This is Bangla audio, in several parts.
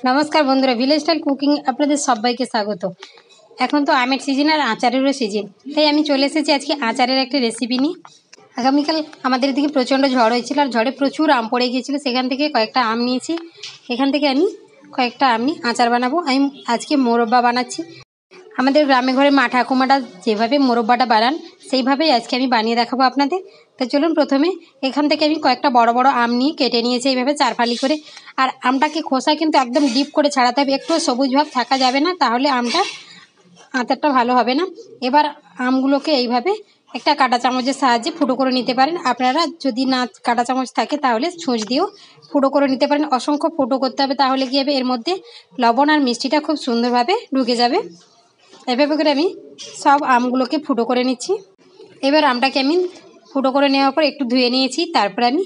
নমস্কার বন্ধুরা, ভিলেজ স্টাইল কুকিং আপনাদের সবাইকে স্বাগত। এখন তো আমের সিজন আর আচারেরও সিজন, তাই আমি চলে এসেছি আজকে আচারের একটা রেসিপি নিয়ে। আগামীকাল আমাদের দিকে প্রচণ্ড ঝড় হয়েছিল আর ঝড়ে প্রচুর আম পড়ে গিয়েছিল। সেখান থেকে কয়েকটা আম নিয়েছি। এখান থেকে আমি কয়েকটা আম নিয়ে আচার বানাবো। আমি আজকে মোরব্বা বানাচ্ছি। আমাদের গ্রামে ঘরে মা ঠাকুমাটা যেভাবে মোরব্বাটা বানান সেইভাবেই আজকে আমি বানিয়ে দেখাবো আপনাদের। তো চলুন, প্রথমে এখান থেকে আমি কয়েকটা বড় বড় আম নিয়ে কেটে নিয়েছি এইভাবে 4 ফালি করে। আর আমটাকে খোসা কিন্তু একদম ডিপ করে ছাড়াতে হবে, একটু সবুজ ভাব থাকা যাবে না, তাহলে আচারটা ভালো হবে না। এবার আমগুলোকে এইভাবে একটা কাঁটা চামচের সাহায্যে ফুটো করে নিতে পারেন। আপনারা যদি না কাঁটা চামচ থাকে তাহলে ছুঁচ দিয়েও ফুটো করে নিতে পারেন। অসংখ্য ফুটো করতে হবে, তাহলে কী হবে, এর মধ্যে লবণ আর মিষ্টিটা খুব সুন্দরভাবে ঢুকে যাবে। এভাবে করে আমি সব আমগুলোকে ফুটো করে নিচ্ছি। এবার আমটাকে আমি ফুটো করে নেওয়ার পর একটু ধুয়ে নিয়েছি। তারপর আমি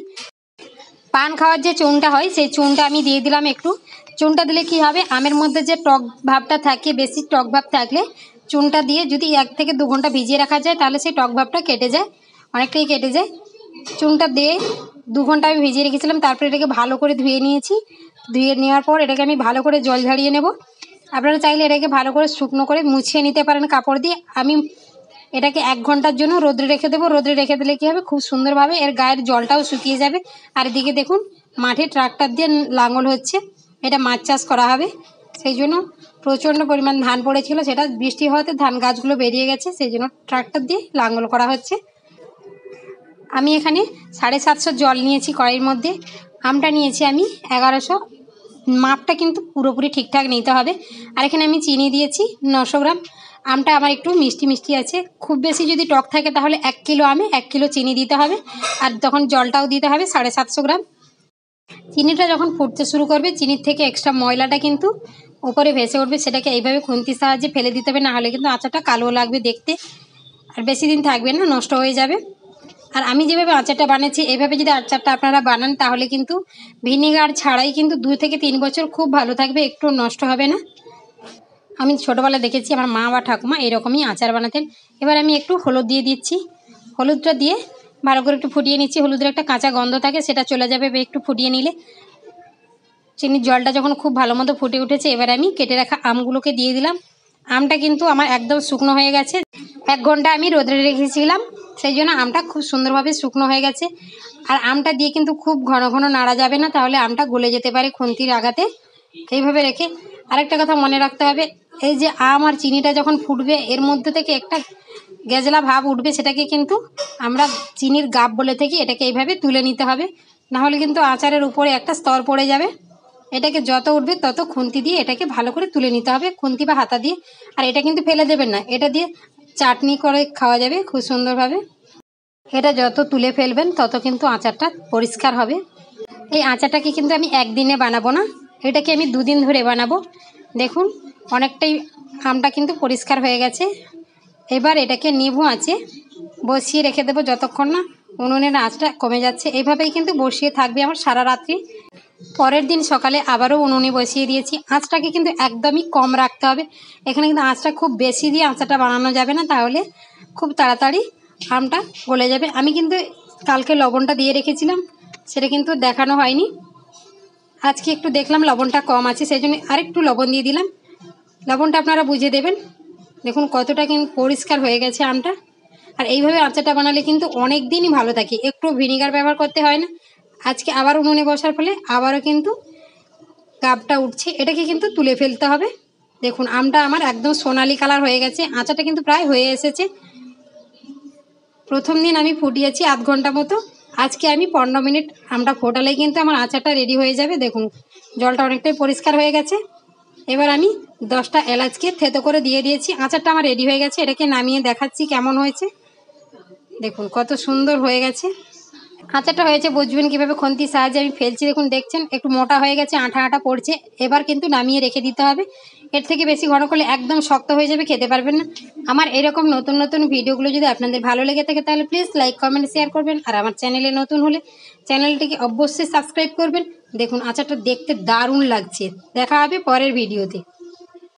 পান খাওয়ার যে চুনটা হয় সেই চুনটা আমি দিয়ে দিলাম একটু। চুনটা দিলে কি হবে, আমের মধ্যে যে টক ভাবটা থাকে, বেশি টক ভাব থাকলে চুনটা দিয়ে যদি 1 থেকে 2 ঘন্টা ভিজিয়ে রাখা যায় তাহলে সেই টক ভাবটা কেটে যায়, অনেকটাই কেটে যায়। চুনটা দিয়ে 2 ঘন্টা আমি ভিজিয়ে রেখেছিলাম। তারপরে এটাকে ভালো করে ধুয়ে নিয়েছি। ধুয়ে নেওয়ার পর এটাকে আমি ভালো করে জল ঝাড়িয়ে নেব। আপনারা চাইলে এটাকে ভালো করে শুকনো করে মুছিয়ে নিতে পারেন কাপড় দিয়ে। আমি এটাকে 1 ঘন্টার জন্য রোদ্রে রেখে দেবো। রোদ্রে রেখে দিলে কী হবে, খুব সুন্দরভাবে এর গায়ের জলটাও শুকিয়ে যাবে। আর এদিকে দেখুন, মাঠে ট্রাক্টর দিয়ে লাঙল হচ্ছে, এটা মাছ চাষ করা হবে। সেই জন্য প্রচণ্ড পরিমাণ ধান পড়েছিল, সেটা বৃষ্টি হওয়াতে ধান গাছগুলো বেরিয়ে গেছে, সেই জন্য ট্রাক্টর দিয়ে লাঙল করা হচ্ছে। আমি এখানে 750 জল নিয়েছি কড়াইয়ের মধ্যে। আমটা নিয়েছি আমি 1100। মাপটা কিন্তু পুরোপুরি ঠিকঠাক নিতে হবে। আর এখানে আমি চিনি দিয়েছি 900 গ্রাম। আমটা আমার একটু মিষ্টি মিষ্টি আছে, খুব বেশি যদি টক থাকে তাহলে 1 কিলো আমে 1 কিলো চিনি দিতে হবে। আর তখন জলটাও দিতে হবে 750 গ্রাম। চিনিটা যখন ফুটতে শুরু করবে, চিনির থেকে এক্সট্রা ময়লাটা কিন্তু উপরে ভেসে উঠবে, সেটাকে এইভাবে খুন্তির সাহায্যে ফেলে দিতে হবে, না হলে কিন্তু আচারটা কালো লাগবে দেখতে, আর বেশি দিন থাকবে না, নষ্ট হয়ে যাবে। আর আমি যেভাবে আচারটা বানাচ্ছি এইভাবে যদি আচারটা আপনারা বানান তাহলে কিন্তু ভিনেগার ছাড়াই কিন্তু 2 থেকে 3 বছর খুব ভালো থাকবে, একটু নষ্ট হবে না। আমি ছোটোবেলায় দেখেছি আমার মা বা ঠাকুমা এরকমই আচার বানাতেন। এবার আমি একটু হলুদ দিয়ে দিচ্ছি। হলুদটা দিয়ে ভালো করে একটু ফুটিয়ে নিচ্ছি। হলুদের একটা কাঁচা গন্ধ থাকে, সেটা চলে যাবে একটু ফুটিয়ে নিলে। চিনির জলটা যখন খুব ভালো মতো ফুটে উঠেছে, এবার আমি কেটে রাখা আমগুলোকে দিয়ে দিলাম। আমটা কিন্তু আমার একদম শুকনো হয়ে গেছে। 1 ঘন্টা আমি রোদে রেখেছিলাম, সেই জন্য আমটা খুব সুন্দরভাবে শুকনো হয়ে গেছে। আর আমটা দিয়ে কিন্তু খুব ঘন ঘন নাড়া যাবে না, তাহলে আমটা গলে যেতে পারে খুন্তির আঘাতে। এইভাবে রেখে আরেকটা কথা মনে রাখতে হবে, এই যে আম আর চিনিটা যখন ফুটবে এর মধ্যে থেকে একটা গেজলা ভাব উঠবে, সেটাকে কিন্তু আমরা চিনির গাব বলে থাকি। এটাকে এইভাবে তুলে নিতে হবে, নাহলে কিন্তু আচারের উপরে একটা স্তর পড়ে যাবে। এটাকে যত উঠবে তত খুন্তি দিয়ে এটাকে ভালো করে তুলে নিতে হবে, খুন্তি বা হাতা দিয়ে। আর এটা কিন্তু ফেলে দেবেন না, এটা দিয়ে চাটনি করে খাওয়া যাবে খুব সুন্দরভাবে। এটা যত তুলে ফেলবেন তত কিন্তু আচারটা পরিষ্কার হবে। এই আচারটাকে কিন্তু আমি একদিনে বানাবো না, এটাকে আমি 2 দিন ধরে বানাবো। দেখুন, অনেকটাই আমটা কিন্তু পরিষ্কার হয়ে গেছে। এবার এটাকে নিভু আঁচে বসিয়ে রেখে দেবো যতক্ষণ না উনুনের আঁচটা কমে যাচ্ছে। এইভাবেই কিন্তু বসিয়ে থাকবে আমার সারা রাত্রি। পরের দিন সকালে আবারও উনুনে বসিয়ে দিয়েছি। আঁচটাকে কিন্তু একদমই কম রাখতে হবে। এখানে কিন্তু আঁচটা খুব বেশি দিয়ে আচারটা বানানো যাবে না, তাহলে খুব তাড়াতাড়ি আমটা গলে যাবে। আমি কিন্তু কালকে লবণটা দিয়ে রেখেছিলাম, সেটা কিন্তু দেখানো হয়নি। আজকে একটু দেখলাম লবণটা কম আছে, সেই জন্য আরেকটু লবণ দিয়ে দিলাম। লবণটা আপনারা বুঝে দেবেন। দেখুন কতটা কিন্তু পরিষ্কার হয়ে গেছে আমটা। আর এইভাবে আচারটা বানালে কিন্তু অনেক দিনই ভালো থাকে, একটু ভিনেগার ব্যবহার করতে হয় না। আজকে আবার উনুনে বসার ফলে আবারও কিন্তু গাবটা উঠছে, এটাকে কিন্তু তুলে ফেলতে হবে। দেখুন আমটা আমার একদম সোনালি কালার হয়ে গেছে, আচারটা কিন্তু প্রায় হয়ে এসেছে। প্রথম দিন আমি ফুটিয়েছি 1/2 ঘন্টা মতো, আজকে আমি 15 মিনিট আমটা ফোটালে কিন্তু আমার আচারটা রেডি হয়ে যাবে। দেখুন জলটা অনেকটাই পরিষ্কার হয়ে গেছে। এবার আমি 10টা এলাচকে থেতো করে দিয়ে দিয়েছি। আচারটা আমার রেডি হয়ে গেছে, এটাকে নামিয়ে দেখাচ্ছি কেমন হয়েছে। দেখুন কত সুন্দর হয়ে গেছে। আচারটা হয়েছে বুঝবেন কীভাবে, খুন্তির সাহায্যে আমি ফেলছি। দেখুন, দেখছেন একটু মোটা হয়ে গেছে, আঠা আঠা পড়ছে। এবার কিন্তু নামিয়ে রেখে দিতে হবে, এর থেকে বেশি ঘন করলে একদম শক্ত হয়ে যাবে, খেতে পারবেন না। আমার এরকম নতুন নতুন ভিডিওগুলো যদি আপনাদের ভালো লেগে থাকে তাহলে প্লিজ লাইক কমেন্ট শেয়ার করবেন। আর আমার চ্যানেলে নতুন হলে চ্যানেলটিকে অবশ্যই সাবস্ক্রাইব করবেন। দেখুন আচারটা দেখতে দারুণ লাগছে। দেখা হবে পরের ভিডিওতে।